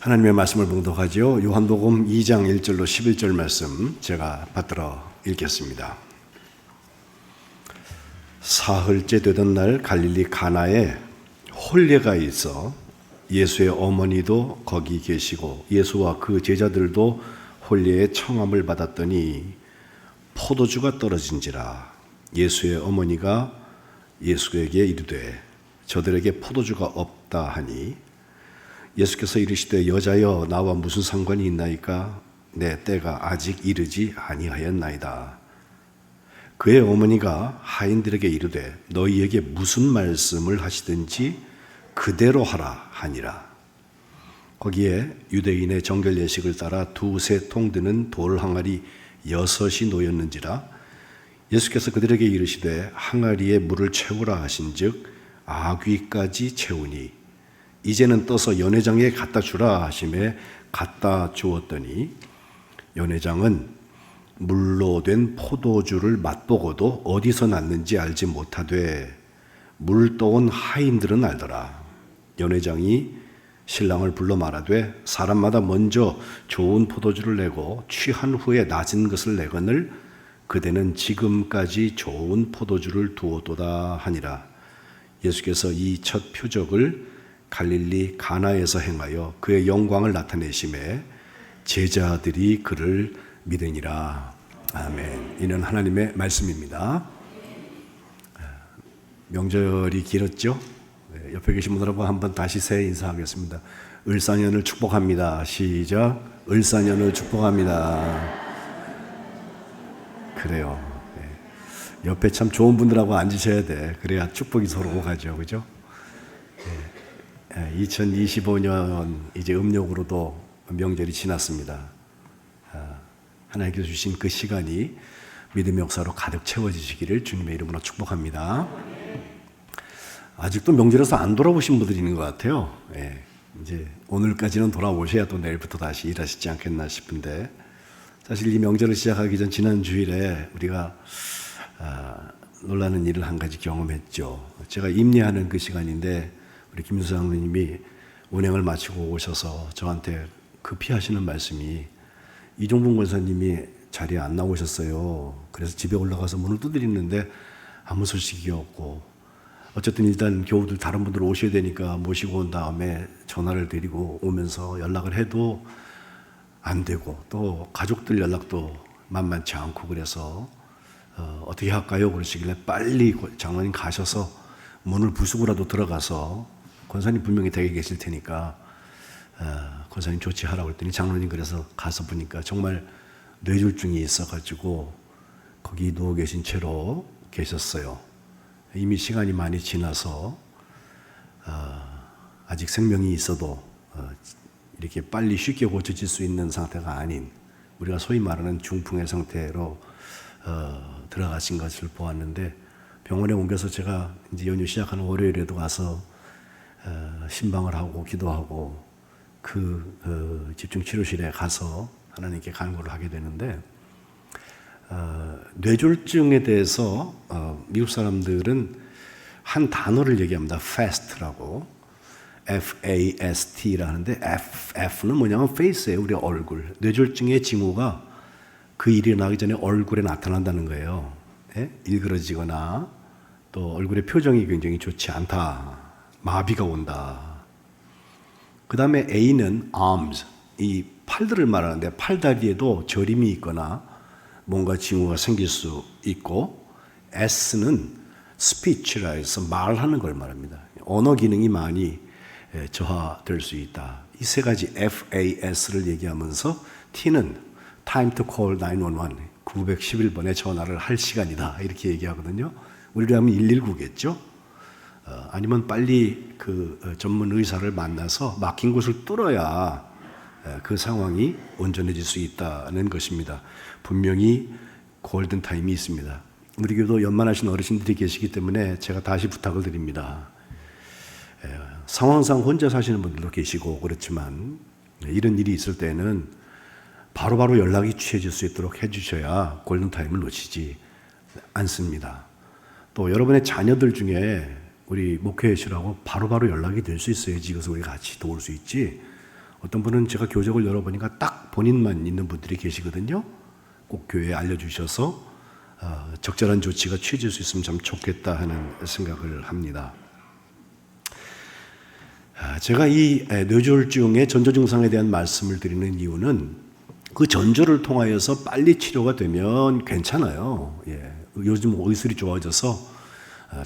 하나님의 말씀을 봉독하죠. 요한복음 2장 1절로 11절 말씀 제가 받들어 읽겠습니다. 사흘째 되던 날 갈릴리 가나에 혼례가 있어 예수의 어머니도 거기 계시고 예수와 그 제자들도 혼례의 청함을 받았더니 포도주가 떨어진지라. 예수의 어머니가 예수에게 이르되 저들에게 포도주가 없다 하니 예수께서 이르시되 여자여 나와 무슨 상관이 있나이까? 내 때가 아직 이르지 아니하였나이다. 그의 어머니가 하인들에게 이르되 너희에게 무슨 말씀을 하시든지 그대로 하라 하니라. 거기에 유대인의 정결 예식을 따라 두세 통 드는 돌 항아리 6이 놓였는지라. 예수께서 그들에게 이르시되 항아리에 물을 채우라 하신즉 아귀까지 채우니 이제는 떠서 연회장에 갖다 주라 하심에 갖다 주었더니 연회장은 물로 된 포도주를 맛보고도 어디서 났는지 알지 못하되 물 떠온 하인들은 알더라. 연회장이 신랑을 불러 말하되 사람마다 먼저 좋은 포도주를 내고 취한 후에 낮은 것을 내거늘 그대는 지금까지 좋은 포도주를 두었도다 하니라. 예수께서 이 첫 표적을 갈릴리 가나에서 행하여 그의 영광을 나타내심에 제자들이 그를 믿으니라. 아멘. 이는 하나님의 말씀입니다. 명절이 길었죠? 옆에 계신 분들하고 한번 다시 새해 인사하겠습니다. 을사년을 축복합니다. 시작. 을사년을 축복합니다. 그래요. 옆에 참 좋은 분들하고 앉으셔야 돼. 그래야 축복이 서로 가죠. 그죠? 2025년 이제 음력으로도 명절이 지났습니다. 하나님께서 주신 그 시간이 믿음의 역사로 가득 채워지시기를 주님의 이름으로 축복합니다. 아직도 명절에서 안 돌아오신 분들이 있는 것 같아요. 이제 오늘까지는 돌아오셔야 또 내일부터 다시 일하시지 않겠나 싶은데, 사실 이 명절을 시작하기 전 지난 주일에 우리가 놀라는 일을 한 가지 경험했죠. 제가 임례하는 그 시간인데 우리 김수 장로님이 운행을 마치고 오셔서 저한테 급히 하시는 말씀이 이종봉 권사님이 자리에 안 나오셨어요. 그래서 집에 올라가서 문을 두드리는데 아무 소식이 없고, 어쨌든 일단 교우들 다른 분들 오셔야 되니까 모시고 온 다음에 전화를 드리고 오면서 연락을 해도 안 되고 또 가족들 연락도 만만치 않고, 그래서 어떻게 할까요? 그러시길래 빨리 장로님 가셔서 문을 부수고라도 들어가서 권사님 분명히 댁에 계실 테니까 권사님 조치하라고 했더니 장로님 그래서 가서 보니까 정말 뇌졸중이 있어가지고 거기 누워 계신 채로 계셨어요. 이미 시간이 많이 지나서 아직 생명이 있어도 이렇게 빨리 쉽게 고쳐질 수 있는 상태가 아닌, 우리가 소위 말하는 중풍의 상태로 들어가신 것을 보았는데, 병원에 옮겨서 제가 이제 연휴 시작하는 월요일에도 가서 신방을 하고 기도하고 그 집중치료실에 가서 하나님께 간구를 하게 되는데, 뇌졸중에 대해서 미국 사람들은 한 단어를 얘기합니다. fast라고. FAST라는데 F는 뭐냐면 face예요. 우리 얼굴. 뇌졸중의 징후가 그 일이 나기 전에 얼굴에 나타난다는 거예요. 일그러지거나 또 얼굴의 표정이 굉장히 좋지 않다. 마비가 온다. 그 다음에 A는 arms, 이 팔들을 말하는데 팔다리에도 저림이 있거나 뭔가 징후가 생길 수 있고, S는 speech라 해서 말하는 걸 말합니다. 언어 기능이 많이 저하될 수 있다. 이 세 가지 FAS를 얘기하면서 T는 time to call 911, 911번에 전화를 할 시간이다. 이렇게 얘기하거든요. 우리로 하면 119겠죠. 아니면 빨리 그 전문 의사를 만나서 막힌 곳을 뚫어야 그 상황이 온전해질 수 있다는 것입니다. 분명히 골든타임이 있습니다. 우리 교도 연만하신 어르신들이 계시기 때문에 제가 다시 부탁을 드립니다. 상황상 혼자 사시는 분들도 계시고 그렇지만 이런 일이 있을 때는 바로바로 연락이 취해질 수 있도록 해주셔야 골든타임을 놓치지 않습니다. 또 여러분의 자녀들 중에 우리 목회하시라고 바로바로 연락이 될 수 있어야지 이것을 우리 같이 도울 수 있지, 어떤 분은 제가 교적을 열어보니까 딱 본인만 있는 분들이 계시거든요. 꼭 교회에 알려주셔서 적절한 조치가 취해질 수 있으면 참 좋겠다 하는 생각을 합니다. 제가 이 뇌졸중의 전조 증상에 대한 말씀을 드리는 이유는 그 전조를 통하여서 빨리 치료가 되면 괜찮아요. 예. 요즘 의술이 좋아져서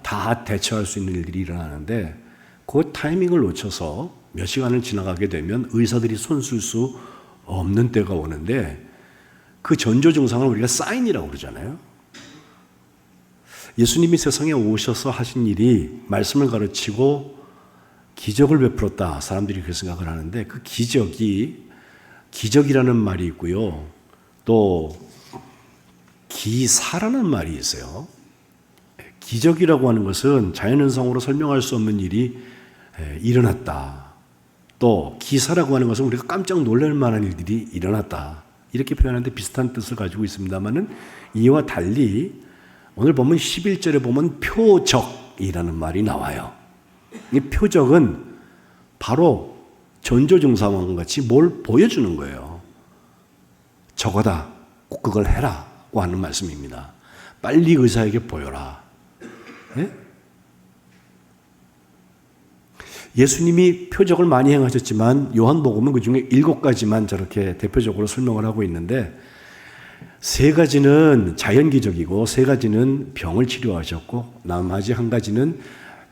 다 대처할 수 있는 일들이 일어나는데 그 타이밍을 놓쳐서 몇 시간을 지나가게 되면 의사들이 손쓸 수 없는 때가 오는데 그 전조 증상을 우리가 사인이라고 그러잖아요. 예수님이 세상에 오셔서 하신 일이 말씀을 가르치고 기적을 베풀었다. 사람들이 그렇게 생각을 하는데 그 기적이라는 말이 있고요. 또 기사라는 말이 있어요. 기적이라고 하는 것은 자연현상으로 설명할 수 없는 일이 일어났다. 또 기사라고 하는 것은 우리가 깜짝 놀랄 만한 일들이 일어났다. 이렇게 표현하는데 비슷한 뜻을 가지고 있습니다만은 이와 달리 오늘 보면 11절에 보면 표적이라는 말이 나와요. 이 표적은 바로 전조 증상과 같이 뭘 보여주는 거예요. 저거다. 꼭 그걸 해라고 하는 말씀입니다. 빨리 의사에게 보여라. 예? 예수님이 표적을 많이 행하셨지만 요한복음은 그중에 7가지만 저렇게 대표적으로 설명을 하고 있는데 3가지는 자연기적이고 3가지는 병을 치료하셨고 나머지 1가지는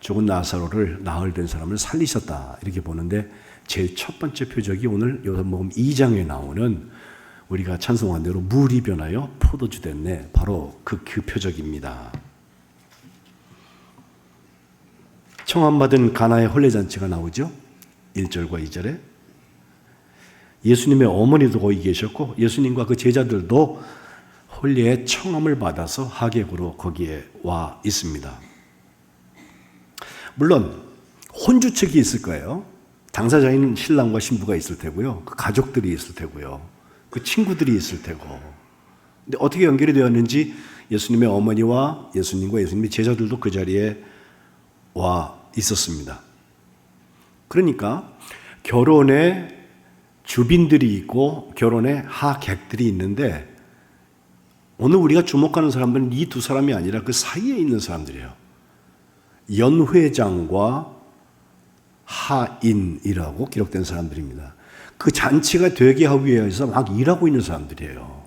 죽은 나사로를 나흘 된 사람을 살리셨다 이렇게 보는데 제일 첫 번째 표적이 오늘 요한복음 2장에 나오는 우리가 찬송한 대로 물이 변하여 포도주 됐네. 바로 그 표적입니다. 청함받은 가나의 혼례잔치가 나오죠. 1절과 2절에 예수님의 어머니도 거기 계셨고 예수님과 그 제자들도 혼례의 청함을 받아서 하객으로 거기에 와 있습니다. 물론 혼주 측이 있을 거예요. 당사자인 신랑과 신부가 있을 테고요. 그 가족들이 있을 테고요. 그 친구들이 있을 테고. 근데 어떻게 연결이 되었는지 예수님의 어머니와 예수님과 예수님의 제자들도 그 자리에 와 있었습니다. 그러니까 결혼에 주빈들이 있고 결혼에 하객들이 있는데 오늘 우리가 주목하는 사람들은 이 두 사람이 아니라 그 사이에 있는 사람들이에요. 연회장과 하인이라고 기록된 사람들입니다. 그 잔치가 되게 하기 위해서 막 일하고 있는 사람들이에요.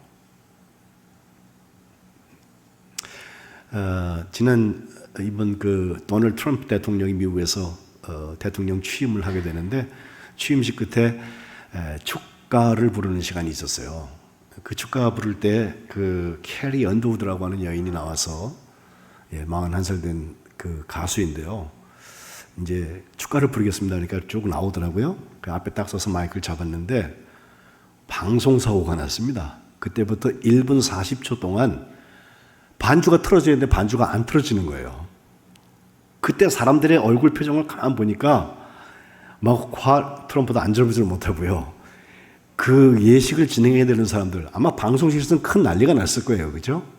이번 그 도널드 트럼프 대통령이 미국에서 대통령 취임을 하게 되는데 취임식 끝에 축가를 부르는 시간이 있었어요. 그 축가 부를 때 그 캐리 언더우드라고 하는 여인이 나와서 41살 된 그 가수인데요. 이제 축가를 부르겠습니다. 그러니까 쭉 나오더라고요. 그 앞에 딱 서서 마이크를 잡았는데 방송사고가 났습니다. 그때부터 1분 40초 동안 반주가 틀어져야 되는데 반주가 안 틀어지는 거예요. 그때 사람들의 얼굴 표정을 가만 보니까 막 트럼프도 안절부절 못하고요. 그 예식을 진행해야 되는 사람들 아마 방송실에서는 큰 난리가 났을 거예요. 그죠?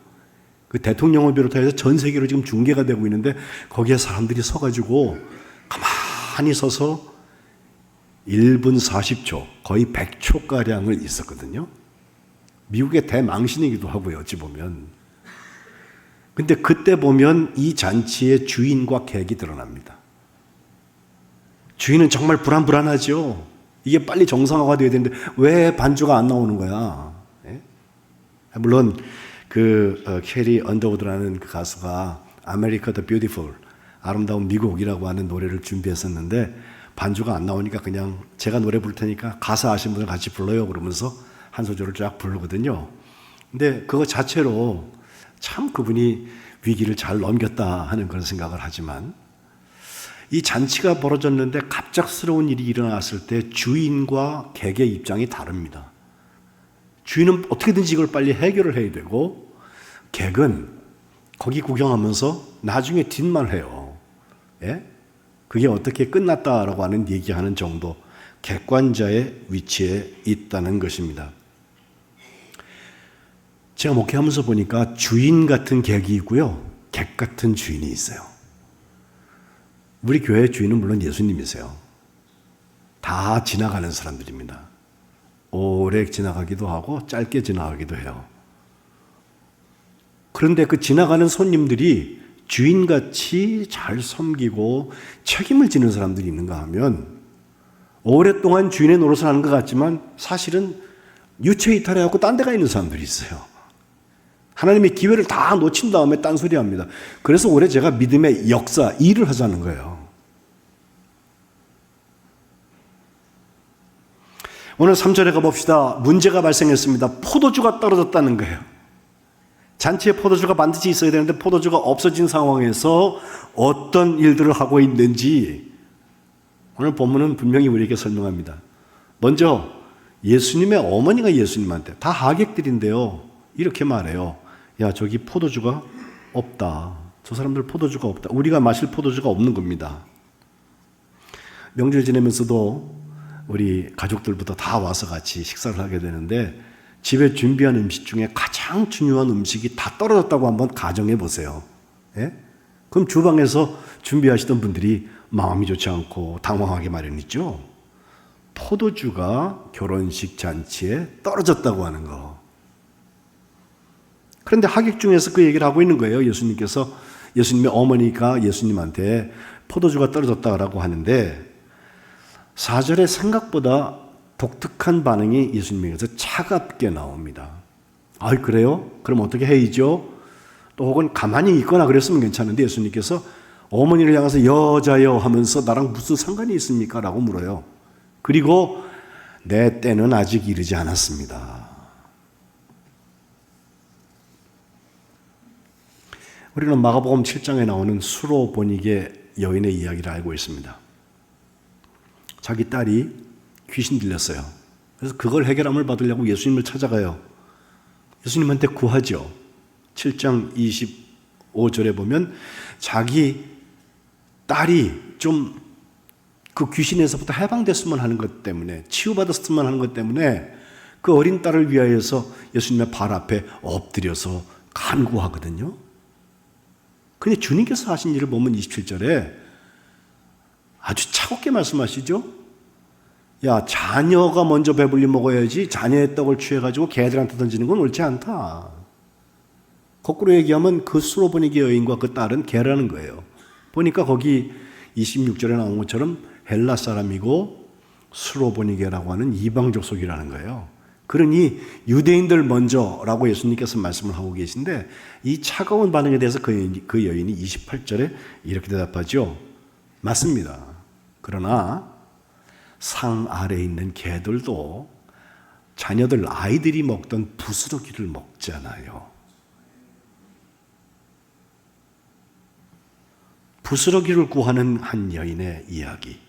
그 대통령을 비롯해서 전 세계로 지금 중계가 되고 있는데 거기에 사람들이 서가지고 가만히 서서 1분 40초 거의 100초가량을 있었거든요. 미국의 대망신이기도 하고요. 어찌 보면. 근데 그때 보면 이 잔치의 주인과 객이 드러납니다. 주인은 정말 불안하죠. 이게 빨리 정상화가 돼야 되는데 왜 반주가 안 나오는 거야? 예? 물론 그 캐리 언더우드라는 그 가수가 America the Beautiful, 아름다운 미국이라고 하는 노래를 준비했었는데 반주가 안 나오니까 그냥 제가 노래 부를 테니까 가사 아시는 분들 같이 불러요 그러면서 한 소절을 쫙 부르거든요. 근데 그거 자체로 참 그분이 위기를 잘 넘겼다 하는 그런 생각을 하지만 이 잔치가 벌어졌는데 갑작스러운 일이 일어났을 때 주인과 객의 입장이 다릅니다. 주인은 어떻게든지 이걸 빨리 해결을 해야 되고 객은 거기 구경하면서 나중에 뒷말 해요. 예? 그게 어떻게 끝났다라고 하는 얘기하는 정도 객관자의 위치에 있다는 것입니다. 제가 목회하면서 보니까 주인 같은 객이 있고요. 객 같은 주인이 있어요. 우리 교회의 주인은 물론 예수님이세요. 다 지나가는 사람들입니다. 오래 지나가기도 하고 짧게 지나가기도 해요. 그런데 그 지나가는 손님들이 주인같이 잘 섬기고 책임을 지는 사람들이 있는가 하면 오랫동안 주인의 노릇을 하는 것 같지만 사실은 유체이탈해갖고 딴 데가 있는 사람들이 있어요. 하나님의 기회를 다 놓친 다음에 딴소리 합니다. 그래서 올해 제가 믿음의 역사, 일을 하자는 거예요. 오늘 3절에 가봅시다. 문제가 발생했습니다. 포도주가 떨어졌다는 거예요. 잔치에 포도주가 반드시 있어야 되는데 포도주가 없어진 상황에서 어떤 일들을 하고 있는지 오늘 본문은 분명히 우리에게 설명합니다. 먼저 예수님의 어머니가 예수님한테, 다 하객들인데요, 이렇게 말해요. 야, 저기 포도주가 없다. 저 사람들 포도주가 없다. 우리가 마실 포도주가 없는 겁니다. 명절 지내면서도 우리 가족들부터 다 와서 같이 식사를 하게 되는데 집에 준비한 음식 중에 가장 중요한 음식이 다 떨어졌다고 한번 가정해 보세요. 예? 그럼 주방에서 준비하시던 분들이 마음이 좋지 않고 당황하게 마련이죠. 포도주가 결혼식 잔치에 떨어졌다고 하는 거. 그런데 하객 중에서 그 얘기를 하고 있는 거예요. 예수님의 어머니가 예수님한테 포도주가 떨어졌다고 하는데 4절에 생각보다 독특한 반응이 예수님에게서 차갑게 나옵니다. 아, 그래요? 그럼 어떻게 해야죠? 또 혹은 가만히 있거나 그랬으면 괜찮은데 예수님께서 어머니를 향해서 여자여 하면서 나랑 무슨 상관이 있습니까? 라고 물어요. 그리고 내 때는 아직 이르지 않았습니다. 우리는 마가복음 7장에 나오는 수로보니게 여인의 이야기를 알고 있습니다. 자기 딸이 귀신 들렸어요. 그래서 그걸 해결함을 받으려고 예수님을 찾아가요. 예수님한테 구하죠. 7장 25절에 보면 자기 딸이 좀 그 귀신에서부터 해방됐으면 하는 것 때문에, 치유받았으면 하는 것 때문에 그 어린 딸을 위하여서 예수님의 발 앞에 엎드려서 간구하거든요. 근데 주님께서 하신 일을 보면 27절에 아주 차갑게 말씀하시죠. 야, 자녀가 먼저 배불리 먹어야지 자녀의 떡을 취해가지고 개들한테 던지는 건 옳지 않다. 거꾸로 얘기하면 그 수로보니게 여인과 그 딸은 개라는 거예요. 보니까 거기 26절에 나온 것처럼 헬라 사람이고 수로보니게라고 하는 이방족 속이라는 거예요. 그러니 유대인들 먼저라고 예수님께서 말씀을 하고 계신데 이 차가운 반응에 대해서 그 여인이 28절에 이렇게 대답하죠. 맞습니다. 그러나 상 아래에 있는 개들도 자녀들, 아이들이 먹던 부스러기를 먹잖아요. 부스러기를 구하는 한 여인의 이야기.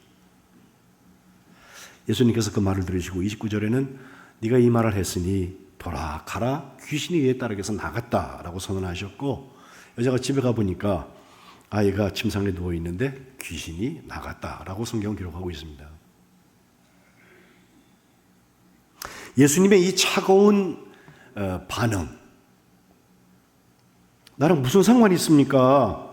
예수님께서 그 말을 들으시고 29절에는 네가 이 말을 했으니 돌아가라, 귀신이 내 딸에게서 나갔다라고 선언하셨고, 여자가 집에 가보니까 아이가 침상에 누워있는데 귀신이 나갔다라고 성경은 기록하고 있습니다. 예수님의 이 차가운 반응, 나랑 무슨 상관이 있습니까?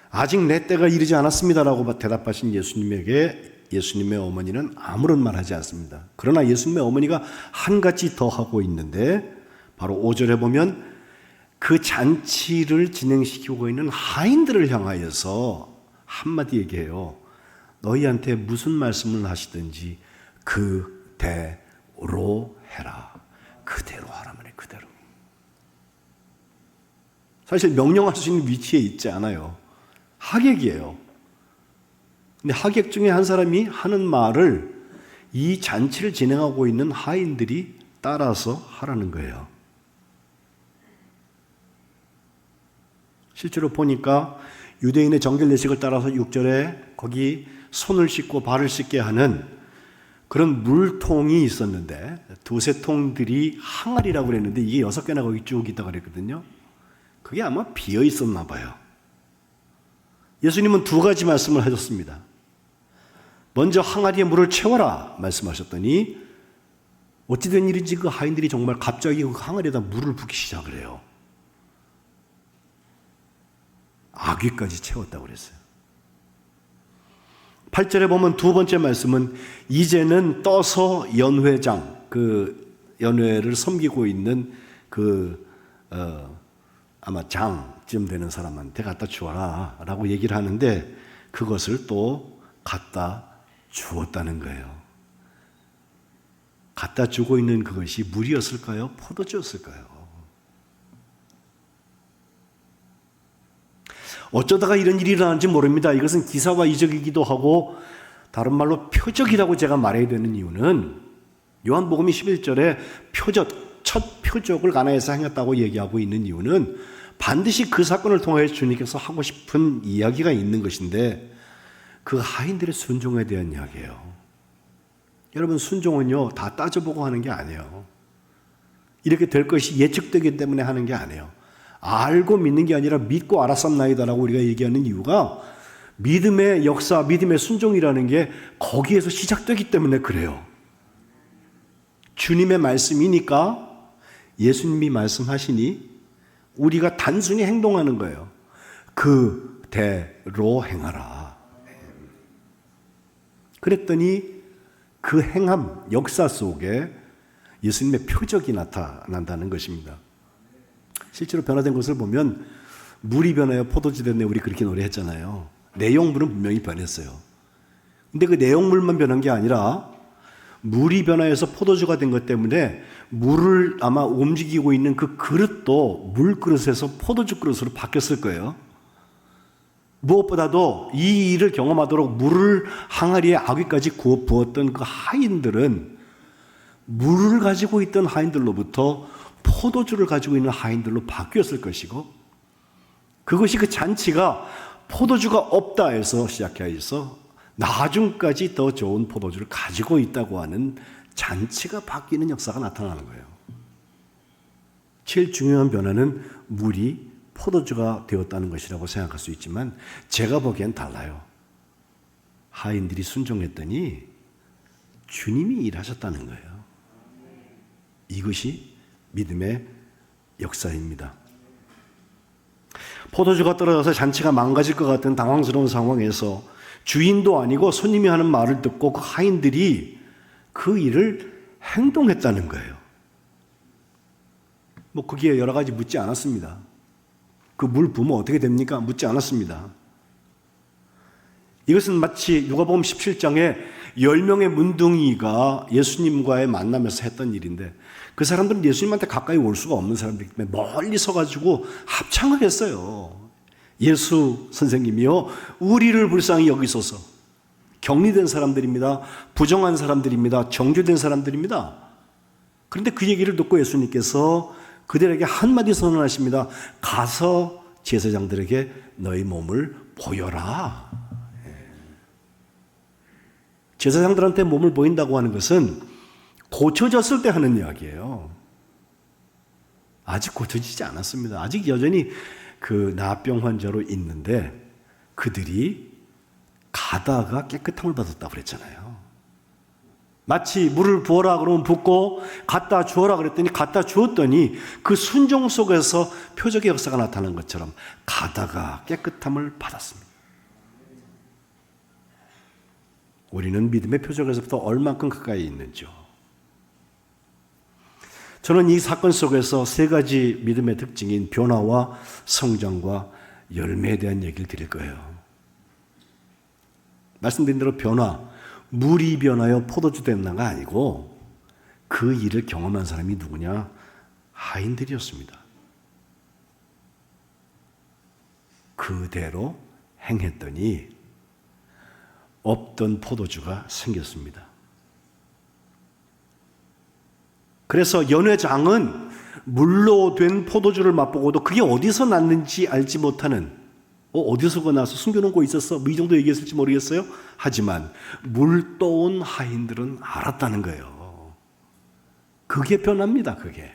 아직 내 때가 이르지 않았습니다라고 대답하신 예수님에게 예수님의 어머니는 아무런 말 하지 않습니다. 그러나 예수님의 어머니가 한 가지 더 하고 있는데 바로 5절에 보면 그 잔치를 진행시키고 있는 하인들을 향하여서 한마디 얘기해요. 너희한테 무슨 말씀을 하시든지 그대로 해라. 그대로 하라 말이에요. 그대로. 사실 명령할 수 있는 위치에 있지 않아요. 하객이에요. 근데 하객 중에 한 사람이 하는 말을 이 잔치를 진행하고 있는 하인들이 따라서 하라는 거예요. 실제로 보니까 유대인의 정결 예식을 따라서 6절에 거기 손을 씻고 발을 씻게 하는 그런 물통이 있었는데 두세 통들이 항아리라고 그랬는데 이게 6개나 거기 쭉 있다고 그랬거든요. 그게 아마 비어 있었나 봐요. 예수님은 두 가지 말씀을 하셨습니다. 먼저 항아리에 물을 채워라 말씀하셨더니 어찌된 일인지 그 하인들이 정말 갑자기 그 항아리에다 물을 붓기 시작을 해요. 아귀까지 채웠다고 그랬어요. 8절에 보면 두 번째 말씀은 이제는 떠서 연회장, 그 연회를 섬기고 있는 아마 장쯤 되는 사람한테 갖다 주어라 라고 얘기를 하는데 그것을 또 갖다 주었다는 거예요. 갖다 주고 있는 그것이 물이었을까요? 포도주였을까요? 어쩌다가 이런 일이 일어나는지 모릅니다. 이것은 기사와 이적이기도 하고 다른 말로 표적이라고 제가 말해야 되는 이유는 요한복음 11절에 첫 표적을 가나에서 행했다고 얘기하고 있는 이유는 반드시 그 사건을 통해 주님께서 하고 싶은 이야기가 있는 것인데 그 하인들의 순종에 대한 이야기예요. 여러분, 순종은요 다 따져보고 하는 게 아니에요. 이렇게 될 것이 예측되기 때문에 하는 게 아니에요. 알고 믿는 게 아니라 믿고 알았었나이다라고 우리가 얘기하는 이유가 믿음의 역사, 믿음의 순종이라는 게 거기에서 시작되기 때문에 그래요. 주님의 말씀이니까 예수님이 말씀하시니 우리가 단순히 행동하는 거예요. 그대로 행하라. 그랬더니 그 행함, 역사 속에 예수님의 표적이 나타난다는 것입니다. 실제로 변화된 것을 보면 물이 변하여 포도주 됐네 우리 그렇게 노래했잖아요. 내용물은 분명히 변했어요. 근데 그 내용물만 변한 게 아니라 물이 변화해서 포도주가 된 것 때문에 물을 아마 움직이고 있는 그 그릇도 물그릇에서 포도주 그릇으로 바뀌었을 거예요. 무엇보다도 이 일을 경험하도록 물을 항아리에 아귀까지 구워 부었던 그 하인들은 물을 가지고 있던 하인들로부터 포도주를 가지고 있는 하인들로 바뀌었을 것이고 그것이 그 잔치가 포도주가 없다 해서 시작해서 나중까지 더 좋은 포도주를 가지고 있다고 하는 잔치가 바뀌는 역사가 나타나는 거예요. 제일 중요한 변화는 물이 포도주가 되었다는 것이라고 생각할 수 있지만 제가 보기엔 달라요. 하인들이 순종했더니 주님이 일하셨다는 거예요. 이것이 믿음의 역사입니다. 포도주가 떨어져서 잔치가 망가질 것 같은 당황스러운 상황에서 주인도 아니고 손님이 하는 말을 듣고 그 하인들이 그 일을 행동했다는 거예요. 뭐 거기에 여러 가지 묻지 않았습니다. 그 물 부으면 어떻게 됩니까? 묻지 않았습니다. 이것은 마치 누가복음 17장에 10명의 문둥이가 예수님과의 만남에서 했던 일인데 그 사람들은 예수님한테 가까이 올 수가 없는 사람들이기 때문에 멀리 서가지고 합창을 했어요. 예수 선생님이요 우리를 불쌍히 여기소서. 격리된 사람들입니다. 부정한 사람들입니다. 정죄된 사람들입니다. 그런데 그 얘기를 듣고 예수님께서 그들에게 한마디 선언하십니다. 가서 제사장들에게 너희 몸을 보여라. 제사장들한테 몸을 보인다고 하는 것은 고쳐졌을 때 하는 이야기예요. 아직 고쳐지지 않았습니다. 아직 여전히 그 나병 환자로 있는데 그들이 가다가 깨끗함을 받았다고 그랬잖아요. 마치 물을 부어라 그러면 붓고 갖다 주어라 그랬더니 갖다 주었더니 그 순종 속에서 표적의 역사가 나타난 것처럼 가다가 깨끗함을 받았습니다. 우리는 믿음의 표적에서부터 얼만큼 가까이 있는지요. 저는 이 사건 속에서 세 가지 믿음의 특징인 변화와 성장과 열매에 대한 얘기를 드릴 거예요. 말씀드린 대로 변화, 물이 변하여 포도주 됐나가 아니고 그 일을 경험한 사람이 누구냐? 하인들이었습니다. 그대로 행했더니 없던 포도주가 생겼습니다. 그래서 연회장은 물로 된 포도주를 맛보고도 그게 어디서 났는지 알지 못하는 어디서 나서 숨겨놓은 거 있었어? 뭐 이 정도 얘기했을지 모르겠어요. 하지만 물 떠온 하인들은 알았다는 거예요. 그게 변합니다. 그게.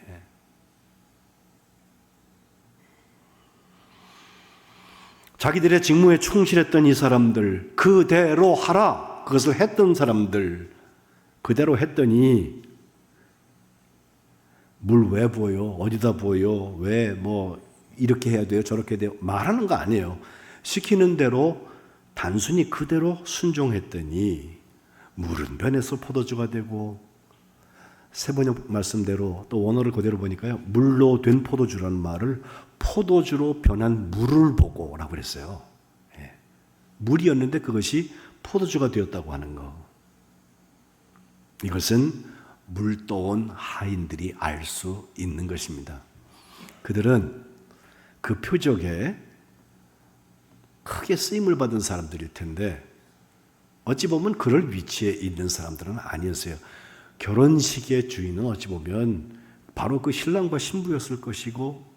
자기들의 직무에 충실했던 이 사람들 그대로 하라. 그것을 했던 사람들 그대로 했더니 물 왜 부어요? 어디다 부어요? 왜 뭐 이렇게 해야 돼요? 저렇게 해야 돼요? 말하는 거 아니에요. 시키는 대로 단순히 그대로 순종했더니 물은 변해서 포도주가 되고 세번역 말씀대로 또 원어를 그대로 보니까요. 물로 된 포도주라는 말을 포도주로 변한 물을 보고라고 그랬어요. 예. 물이었는데 그것이 포도주가 되었다고 하는 거. 이것은 물떠온 하인들이 알 수 있는 것입니다. 그들은 그 표적에 크게 쓰임을 받은 사람들일 텐데 어찌 보면 그럴 위치에 있는 사람들은 아니었어요. 결혼식의 주인은 어찌 보면 바로 그 신랑과 신부였을 것이고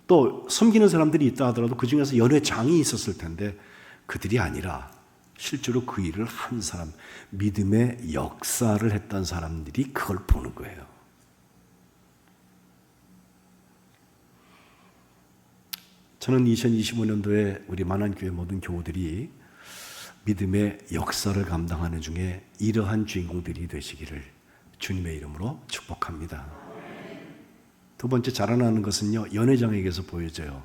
또 섬기는 사람들이 있다 하더라도 그 중에서 연회장이 있었을 텐데 그들이 아니라 실제로 그 일을 한 사람, 믿음의 역사를 했던 사람들이 그걸 보는 거예요. 저는 2025년도에 우리 만안교회 모든 교우들이 믿음의 역사를 감당하는 중에 이러한 주인공들이 되시기를 주님의 이름으로 축복합니다. 두 번째 자라나는 것은요, 연회장에게서 보여져요.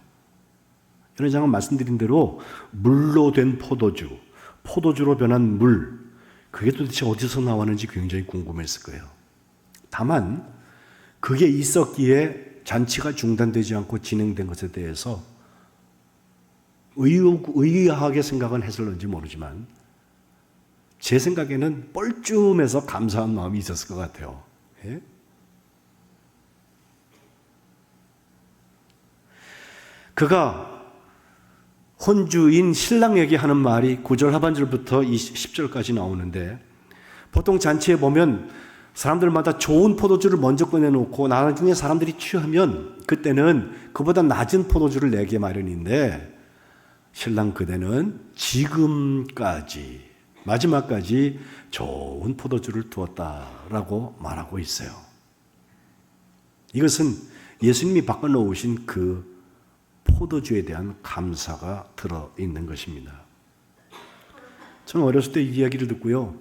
연회장은 말씀드린 대로 물로 된 포도주, 포도주로 변한 물, 그게 도대체 어디서 나왔는지 굉장히 궁금했을 거예요. 다만 그게 있었기에 잔치가 중단되지 않고 진행된 것에 대해서 의아하게 생각은 했을런지 모르지만 제 생각에는 뻘쭘해서 감사한 마음이 있었을 것 같아요. 예? 그가 혼주인 신랑에게 하는 말이 9절 하반절부터 10절까지 나오는데 보통 잔치에 보면 사람들마다 좋은 포도주를 먼저 꺼내놓고 나중에 사람들이 취하면 그때는 그보다 낮은 포도주를 내게 마련인데 신랑 그대는 지금까지 마지막까지 좋은 포도주를 두었다라고 말하고 있어요. 이것은 예수님이 바꿔놓으신 그 포도주에 대한 감사가 들어있는 것입니다. 저는 어렸을 때 이 이야기를 듣고요.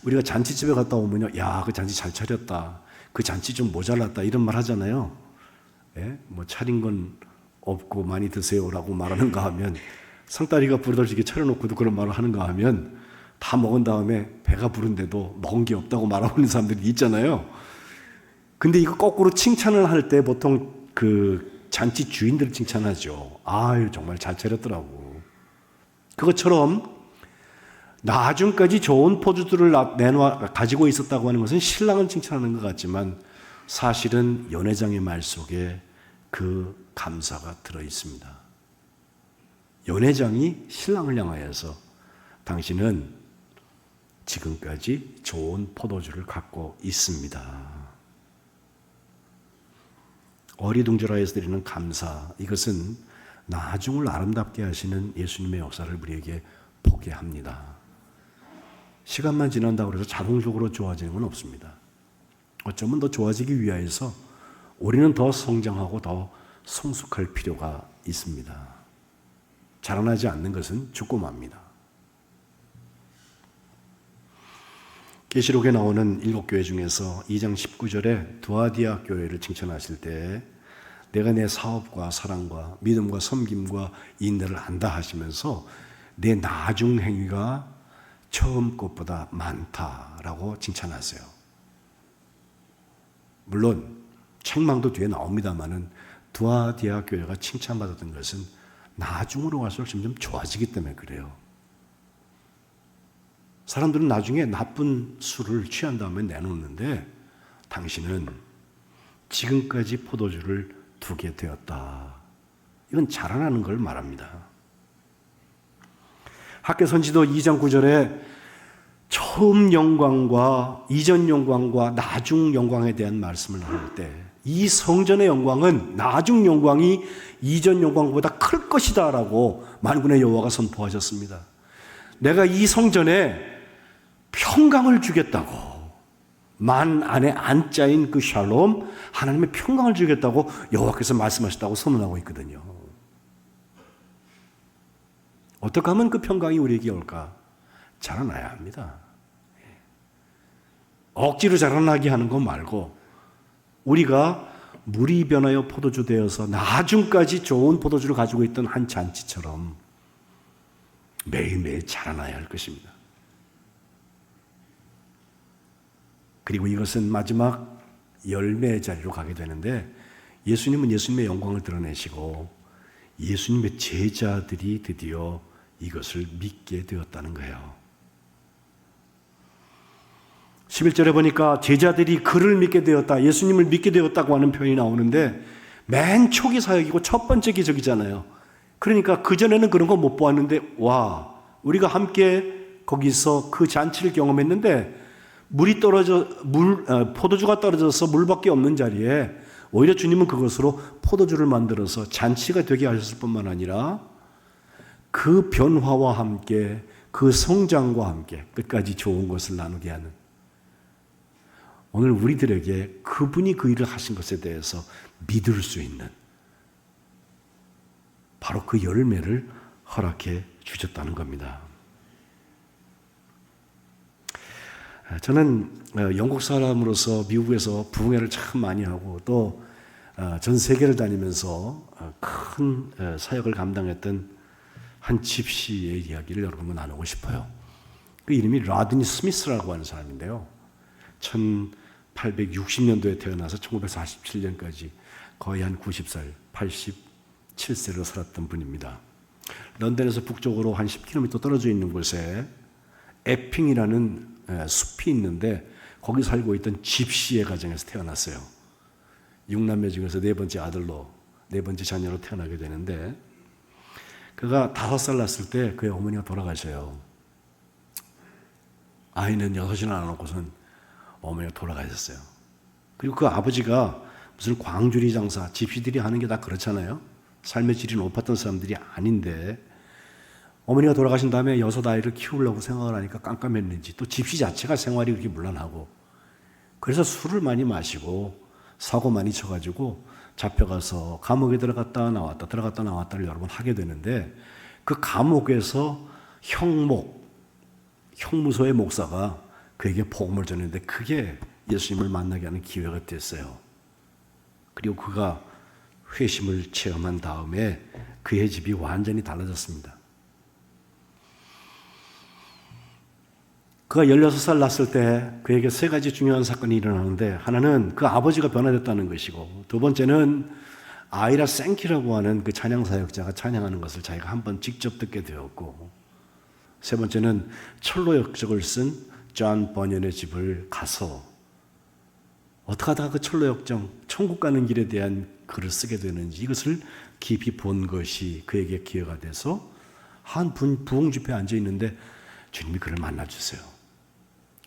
우리가 잔치집에 갔다 오면요. 야, 그 잔치 잘 차렸다. 그 잔치 좀 모자랐다. 이런 말 하잖아요. 예? 뭐 차린 건 없고 많이 드세요라고 말하는가 하면 상다리가 부르더지게 차려놓고도 그런 말을 하는가 하면 다 먹은 다음에 배가 부른데도 먹은 게 없다고 말하고 있는 사람들이 있잖아요. 근데 이거 거꾸로 칭찬을 할 때 보통 그 잔치 주인들 칭찬하죠. 아유, 정말 잘 차렸더라고. 그것처럼 나중까지 좋은 포도주를 가지고 있었다고 하는 것은 신랑을 칭찬하는 것 같지만 사실은 연회장의 말 속에 그 감사가 들어 있습니다. 연회장이 신랑을 향하여서 당신은 지금까지 좋은 포도주를 갖고 있습니다. 어리둥절하여서 드리는 감사, 이것은 나중을 아름답게 하시는 예수님의 역사를 우리에게 보게 합니다. 시간만 지난다고 해서 자동적으로 좋아지는 건 없습니다. 어쩌면 더 좋아지기 위하여서 우리는 더 성장하고 더 성숙할 필요가 있습니다. 자라나지 않는 것은 죽고 맙니다. 계시록에 나오는 7교회 중에서 2장 19절에 두아디아 교회를 칭찬하실 때 내가 내 사업과 사랑과 믿음과 섬김과 인내를 안다 하시면서 내 나중 행위가 처음 것보다 많다라고 칭찬하세요. 물론 책망도 뒤에 나옵니다마는 두아디아 교회가 칭찬받았던 것은 나중으로 갈수록 점점 좋아지기 때문에 그래요. 사람들은 나중에 나쁜 술을 취한 다음에 내놓는데 당신은 지금까지 포도주를 두게 되었다. 이건 자라나는 걸 말합니다. 학개선지도 2장 9절에 처음 영광과 이전 영광과 나중 영광에 대한 말씀을 나눌 때 이 성전의 영광은 나중 영광이 이전 영광보다 클 것이다 라고 만군의 여호와가 선포하셨습니다. 내가 이 성전에 평강을 주겠다고, 만 안에 안자인 그 샬롬, 하나님의 평강을 주겠다고 여호와께서 말씀하셨다고 선언하고 있거든요. 어떻게 하면 그 평강이 우리에게 올까? 자라나야 합니다. 억지로 자라나게 하는 거 말고 우리가 물이 변하여 포도주 되어서 나중까지 좋은 포도주를 가지고 있던 한 잔치처럼 매일매일 자라나야 할 것입니다. 그리고 이것은 마지막 열매의 자리로 가게 되는데 예수님은 예수님의 영광을 드러내시고 예수님의 제자들이 드디어 이것을 믿게 되었다는 거예요. 11절에 보니까 제자들이 그를 믿게 되었다, 예수님을 믿게 되었다고 하는 표현이 나오는데 맨 초기 사역이고 첫 번째 기적이잖아요. 그러니까 그전에는 그런 거 못 보았는데 와, 우리가 함께 거기서 그 잔치를 경험했는데 포도주가 떨어져서 물밖에 없는 자리에 오히려 주님은 그것으로 포도주를 만들어서 잔치가 되게 하셨을 뿐만 아니라 그 변화와 함께 그 성장과 함께 끝까지 좋은 것을 나누게 하는, 오늘 우리들에게 그분이 그 일을 하신 것에 대해서 믿을 수 있는 바로 그 열매를 허락해 주셨다는 겁니다. 저는 영국 사람으로서 미국에서 부흥회를 참 많이 하고 또 전 세계를 다니면서 큰 사역을 감당했던 한 집시의 이야기를 여러분과 나누고 싶어요. 그 이름이 라드니 스미스라고 하는 사람인데요. 1860년도에 태어나서 1947년까지 거의 한 90살, 87세로 살았던 분입니다. 런던에서 북쪽으로 한 10km 떨어져 있는 곳에 에핑이라는 숲이 있는데 거기 살고 있던 집시의 가정에서 태어났어요. 6남매 중에서 네 번째 아들로, 네 번째 자녀로 태어나게 되는데 그가 5살 났을 때 그의 어머니가 돌아가셔요. 아이는 6이나 낳아놓고선 어머니가 돌아가셨어요. 그리고 그 아버지가 무슨 광주리 장사, 집시들이 하는 게 다 그렇잖아요. 삶의 질이 높았던 사람들이 아닌데 어머니가 돌아가신 다음에 6아이를 키우려고 생각을 하니까 깜깜했는지 또 집시 자체가 생활이 그렇게 문란하고 그래서 술을 많이 마시고 사고 많이 쳐가지고 잡혀가서 감옥에 들어갔다 나왔다 들어갔다 나왔다를 여러 번 하게 되는데 그 감옥에서 형무소의 목사가 그에게 복음을 전했는데 그게 예수님을 만나게 하는 기회가 됐어요. 그리고 그가 회심을 체험한 다음에 그의 집이 완전히 달라졌습니다. 그가 16살 났을 때 그에게 3가지 중요한 사건이 일어나는데 하나는 그 아버지가 변화됐다는 것이고 두 번째는 아이라 생키라고 하는 그 찬양 사역자가 찬양하는 것을 자기가 한번 직접 듣게 되었고 세 번째는 철로 역적을 쓴 존 버년의 집을 가서 어떻게 하다가 그 철로 역정, 천국 가는 길에 대한 글을 쓰게 되는지 이것을 깊이 본 것이 그에게 기회가 돼서 한 부흥 집회에 앉아 있는데 주님이 그를 만나주세요.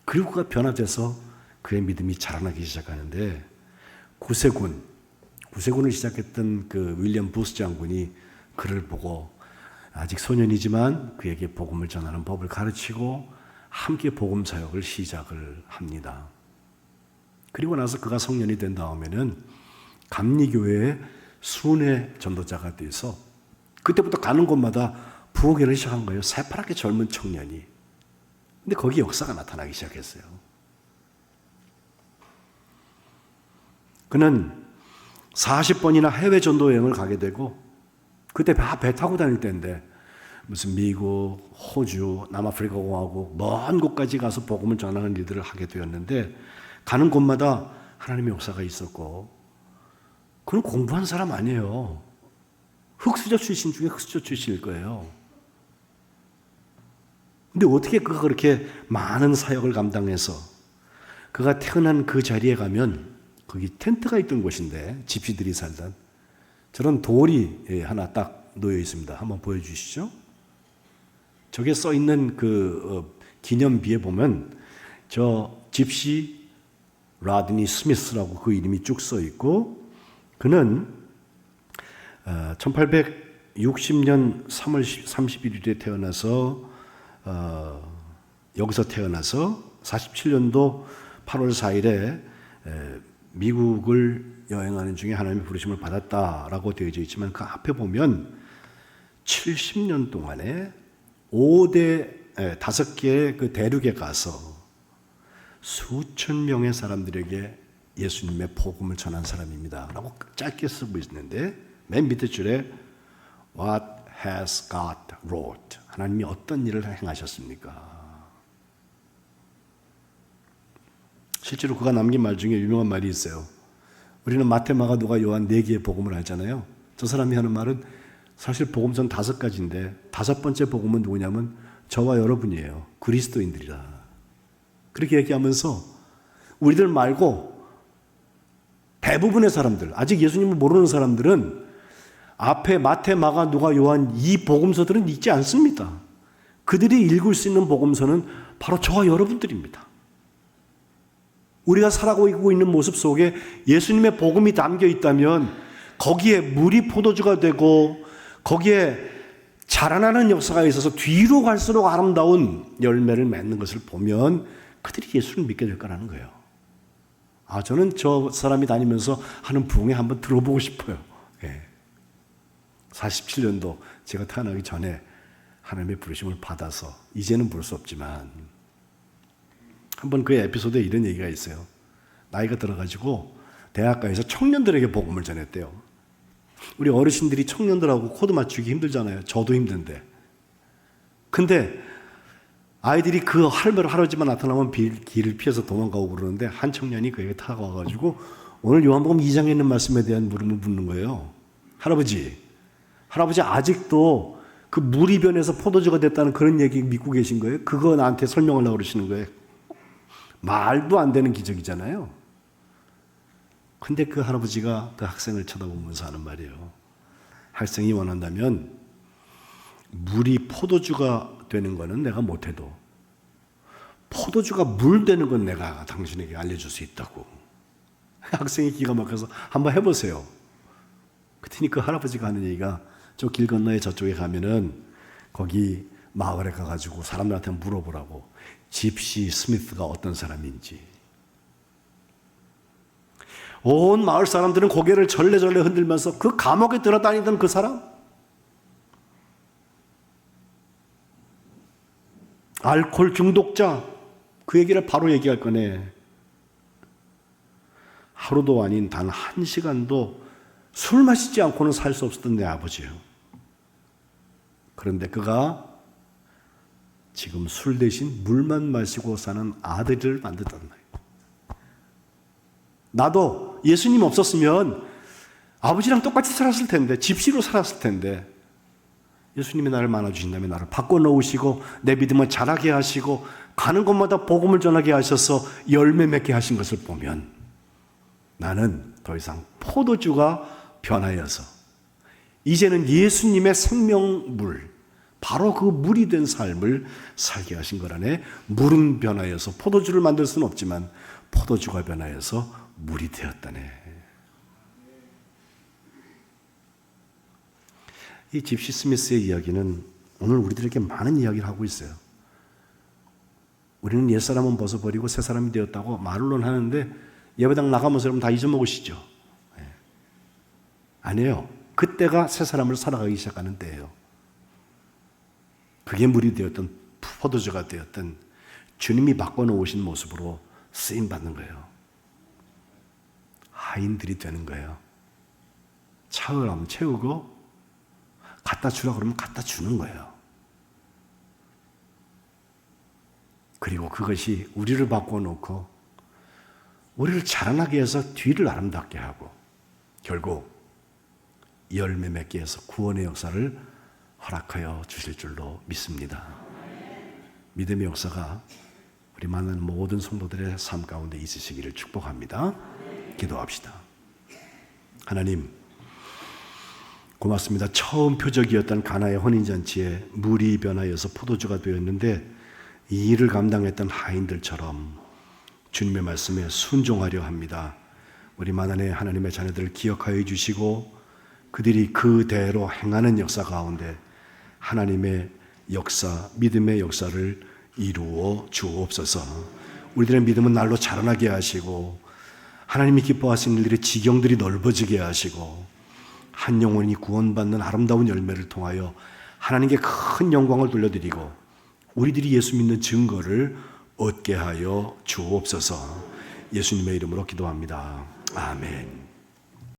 그리고 그가 변화돼서 그의 믿음이 자라나기 시작하는데 구세군을 시작했던 그 윌리엄 부스 장군이 그를 보고 아직 소년이지만 그에게 복음을 전하는 법을 가르치고 함께 복음 사역을 시작을 합니다. 그리고 나서 그가 성년이 된 다음에는 감리교회의 순회 전도자가 돼서 그때부터 가는 곳마다 부흥회를 시작한 거예요. 새파랗게 젊은 청년이. 근데 거기 역사가 나타나기 시작했어요. 그는 40번이나 해외 전도 여행을 가게 되고 그때 배 타고 다닐 때인데 무슨 미국, 호주, 남아프리카 공화국 먼 곳까지 가서 복음을 전하는 일들을 하게 되었는데 가는 곳마다 하나님의 역사가 있었고 그는 공부한 사람 아니에요. 흑수저 출신 중에 흑수저 출신일 거예요. 근데 어떻게 그가 그렇게 많은 사역을 감당해서 그가 태어난 그 자리에 가면 거기 텐트가 있던 곳인데 집시들이 살던 저런 돌이 하나 딱 놓여 있습니다. 한번 보여주시죠. 저게 써 있는 그 기념비에 보면 저 집시 라드니 스미스라고 그 이름이 쭉 써 있고 그는 1860년 3월 31일에 태어나서 여기서 태어나서 47년도 8월 4일에 미국을 여행하는 중에 하나님의 부르심을 받았다라고 되어져 있지만 그 앞에 보면 70년 동안에 5개의 그 대륙에 가서 수천 명의 사람들에게 예수님의 복음을 전한 사람입니다. 라고 짧게 쓰고 있는데 맨 밑에 줄에 What has God wrought? 하나님이 어떤 일을 행하셨습니까? 실제로 그가 남긴 말 중에 유명한 말이 있어요. 우리는 마태, 마가, 누가, 요한 4개의 복음을 알잖아요. 저 사람이 하는 말은 사실 복음서는 5가지인데 5번째 복음은 누구냐면 저와 여러분이에요. 그리스도인들이라. 그렇게 얘기하면서 우리들 말고 대부분의 사람들, 아직 예수님을 모르는 사람들은 앞에 마태, 마가, 누가, 요한 이 복음서들은 읽지 않습니다. 그들이 읽을 수 있는 복음서는 바로 저와 여러분들입니다. 우리가 살아가고 있는 모습 속에 예수님의 복음이 담겨 있다면 거기에 물이 포도주가 되고 거기에 자라나는 역사가 있어서 뒤로 갈수록 아름다운 열매를 맺는 것을 보면 그들이 예수를 믿게 될 거라는 거예요. 저는 저 사람이 다니면서 하는 부흥회 한번 들어보고 싶어요. 47년도 제가 태어나기 전에 하나님의 부르심을 받아서 이제는 볼 수 없지만 한번 그 에피소드에 이런 얘기가 있어요. 나이가 들어가지고 대학가에서 청년들에게 복음을 전했대요. 우리 어르신들이 청년들하고 코드 맞추기 힘들잖아요. 저도 힘든데. 근데 아이들이 그 할아버지만 나타나면 길을 피해서 도망가고 그러는데 한 청년이 그에게 다가와가지고 오늘 요한복음 2장에 있는 말씀에 대한 물음을 묻는 거예요. 할아버지 아직도 그 물이 변해서 포도주가 됐다는 그런 얘기 믿고 계신 거예요? 그거 나한테 설명하려고 그러시는 거예요? 말도 안 되는 기적이잖아요. 근데 그 할아버지가 그 학생을 쳐다보면서 하는 말이에요. 학생이 원한다면 물이 포도주가 되는 거는 내가 못해도 포도주가 물 되는 건 내가 당신에게 알려줄 수 있다고. 학생이 기가 막혀서 한번 해보세요. 그랬더니 그 할아버지가 하는 얘기가 저 길 건너에 저쪽에 가면은 거기 마을에 가가지고 사람들한테 물어보라고. 집시 스미스가 어떤 사람인지. 온 마을 사람들은 고개를 절레절레 흔들면서 그 감옥에 들어다니던 그 사람? 알코올 중독자, 그 얘기를 바로 얘기할 거네. 하루도 아닌 단 1시간도 술 마시지 않고는 살 수 없었던 내 아버지예요. 그런데 그가 지금 술 대신 물만 마시고 사는 아들을 만들었단 말이에요. 나도 예수님 없었으면 아버지랑 똑같이 살았을 텐데, 집시로 살았을 텐데, 예수님이 나를 만나주신다면 나를 바꿔놓으시고 내 믿음을 자라게 하시고 가는 곳마다 복음을 전하게 하셔서 열매 맺게 하신 것을 보면 나는 더 이상 포도주가 변하여서 이제는 예수님의 생명물, 바로 그 물이 된 삶을 살게 하신 거라네. 물은 변하여서 포도주를 만들 수는 없지만 포도주가 변하여서 물이 되었다네. 이 집시 스미스의 이야기는 오늘 우리들에게 많은 이야기를 하고 있어요. 우리는 옛사람은 벗어버리고 새사람이 되었다고 말로는 하는데 예배당 나가면서 여러분 다 잊어먹으시죠? 아니에요. 그때가 새사람을 살아가기 시작하는 때예요. 그게 물이 되었던 포도주가 되었던 주님이 바꿔놓으신 모습으로 쓰임받는 거예요. 하인들이 되는 거예요. 채우라면 채우고 갖다 주라 그러면 갖다 주는 거예요. 그리고 그것이 우리를 바꿔놓고 우리를 자라나게 해서 뒤를 아름답게 하고 결국 열매 맺게 해서 구원의 역사를 허락하여 주실 줄로 믿습니다. 믿음의 역사가 우리 만나는 모든 성도들의 삶 가운데 있으시기를 축복합니다. 기도합시다. 하나님, 고맙습니다. 처음 표적이었던 가나의 혼인잔치에 물이 변하여서 포도주가 되었는데 이 일을 감당했던 하인들처럼 주님의 말씀에 순종하려 합니다. 우리 만안의 하나님의 자녀들을 기억하여 주시고 그들이 그대로 행하는 역사 가운데 하나님의 역사, 믿음의 역사를 이루어 주옵소서. 우리들의 믿음은 날로 자라나게 하시고 하나님이 기뻐하시는 일의 지경들이 넓어지게 하시고 한 영혼이 구원받는 아름다운 열매를 통하여 하나님께 큰 영광을 돌려드리고 우리들이 예수 믿는 증거를 얻게 하여 주옵소서. 예수님의 이름으로 기도합니다. 아멘.